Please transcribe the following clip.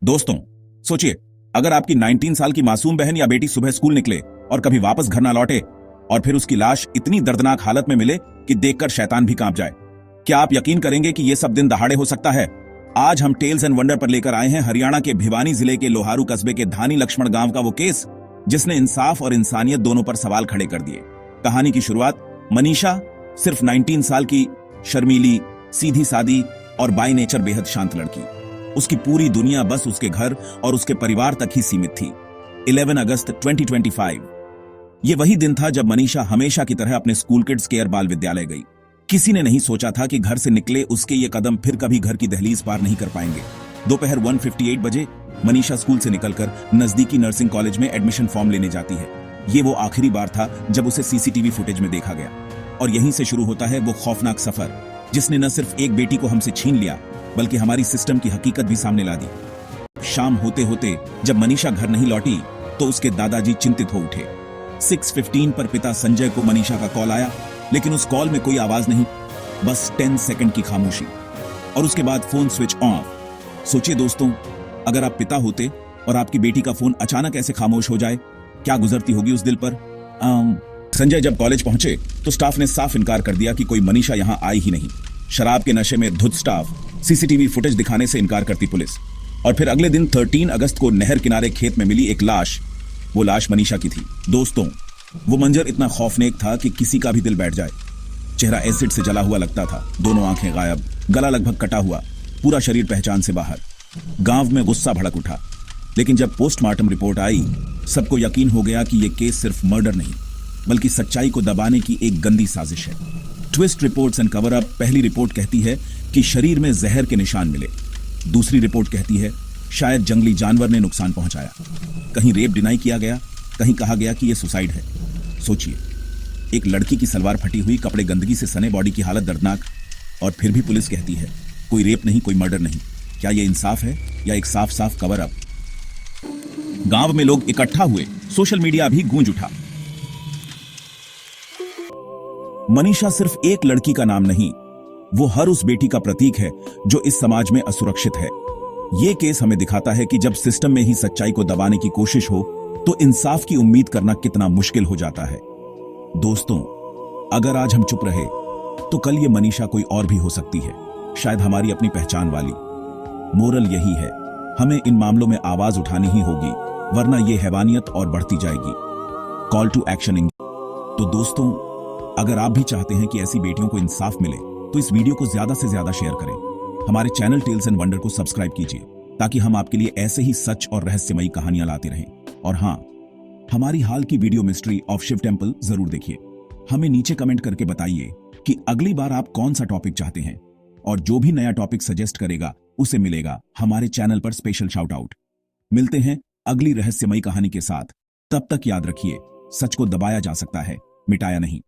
दोस्तों, सोचिए, अगर आपकी 19 साल की मासूम बहन या बेटी सुबह स्कूल निकले और कभी वापस घर ना लौटे और फिर उसकी लाश इतनी दर्दनाक हालत में मिले कि देखकर शैतान भी कांप जाए। क्या आप यकीन करेंगे कि यह सब दिन दहाड़े हो सकता है? आज हम टेल्स एंड वंडर पर लेकर आए हैं हरियाणा के भिवानी जिले के लोहारू कस्बे के धानी लक्ष्मण गांव का वो केस जिसने इंसाफ और इंसानियत दोनों पर सवाल खड़े कर दिए। कहानी की शुरुआत मनीषा, सिर्फ 19 साल की, शर्मीली, सीधी सादी और बाय नेचर बेहद शांत लड़की। उसकी पूरी दुनिया बस उसके घर और उसके परिवार तक ही सीमित थी। 11 अगस्त 2025 ये वही दिन था जब मनीषा हमेशा की तरह अपने स्कूल किड्स केयर बाल विद्यालय गई। किसी ने नहीं सोचा था कि घर से निकले उसके ये कदम फिर कभी घर की दहलीज पार नहीं कर पाएंगे। दोपहर 1:58 बजे मनीषा स्कूल से निकलकर नजदीकी नर्सिंग कॉलेज में एडमिशन फॉर्म लेने जाती है। ये वो आखिरी बार था जब उसे सीसीटीवी फुटेज में देखा गया और यहीं से शुरू होता है वो खौफनाक सफर जिसने न सिर्फ एक बेटी को हमसे छीन लिया बल्कि हमारी सिस्टम की हकीकत भी सामने ला दी। शाम होते होते जब मनीषा घर नहीं लौटी तो उसके दादाजी चिंतित हो उठे। 6:15 पर पिता संजय को मनीषा का कॉल आया, लेकिन उस कॉल में कोई आवाज नहीं, बस 10 सेकंड की खामोशी और उसके बाद फोन स्विच ऑफ। सोचिए दोस्तों, अगर आप पिता होते और आपकी बेटी का फोन अचानक ऐसे खामोश हो जाए, क्या गुजरती होगी उस दिल पर? संजय जब कॉलेज पहुंचे तो स्टाफ ने साफ इनकार कर दिया कि कोई मनीषा यहां आई ही नहीं। शराब के नशे में धुत स्टाफ, सीसीटीवी फुटेज दिखाने से इनकार करती पुलिस। और फिर अगले दिन 13 अगस्त को नहर किनारे खेत में मिली एक लाश। वो लाश मनीषा की थी। दोस्तों, वो मंजर इतना खौफनाक था कि किसी का भी दिल बैठ जाए। चेहरा एसिड से जला हुआ लगता था, दोनों आंखें गायब, गला लगभग कटा हुआ, पूरा शरीर पहचान से बाहर। गांव में गुस्सा भड़क उठा, लेकिन जब पोस्टमार्टम रिपोर्ट आई सबको यकीन हो गया कि यह केस सिर्फ मर्डर नहीं बल्कि सच्चाई को दबाने की एक गंदी साजिश है। Twist reports and cover up. पहली रिपोर्ट कहती है कि शरीर में जहर के निशान मिले। दूसरी रिपोर्ट कहती है शायद जंगली जानवर ने नुकसान पहुंचाया। कहीं रेप डिनाई किया गया, कहीं कहा गया कि यह सुसाइड है। सोचिए, एक लड़की की सलवार फटी हुई, कपड़े गंदगी से सने, बॉडी की हालत दर्दनाक, और फिर भी पुलिस कहती है कोई रेप नहीं, कोई मर्डर नहीं। क्या यह इंसाफ है या एक साफ साफ कवर अप? गांव में लोग इकट्ठा हुए, सोशल मीडिया भी गूंज उठा। मनीषा सिर्फ एक लड़की का नाम नहीं, वो हर उस बेटी का प्रतीक है जो इस समाज में असुरक्षित है। यह केस हमें दिखाता है कि जब सिस्टम में ही सच्चाई को दबाने की कोशिश हो तो इंसाफ की उम्मीद करना कितना मुश्किल हो जाता है। दोस्तों, अगर आज हम चुप रहे तो कल ये मनीषा कोई और भी हो सकती है, शायद हमारी अपनी पहचान वाली। मोरल यही है, हमें इन मामलों में आवाज उठानी ही होगी, वरना ये हैवानियत और बढ़ती जाएगी। Call to action. तो दोस्तों, अगर आप भी चाहते हैं कि ऐसी बेटियों को इंसाफ मिले तो इस वीडियो को ज्यादा से ज्यादा शेयर करें। हमारे चैनल टेल्स एंड वंडर को सब्सक्राइब कीजिए ताकि हम आपके लिए ऐसे ही सच और रहस्यमयी कहानियां लाते रहें। और हां, हमारी हाल की video mystery of Shiv temple जरूर देखिए। हमें नीचे कमेंट करके बताइए कि अगली बार आप कौन सा टॉपिक चाहते हैं, और जो भी नया टॉपिक सजेस्ट करेगा उसे मिलेगा हमारे चैनल पर स्पेशल शाउट आउट। मिलते हैं अगली रहस्यमयी कहानी के साथ। तब तक याद रखिए, सच को दबाया जा सकता है, मिटाया नहीं।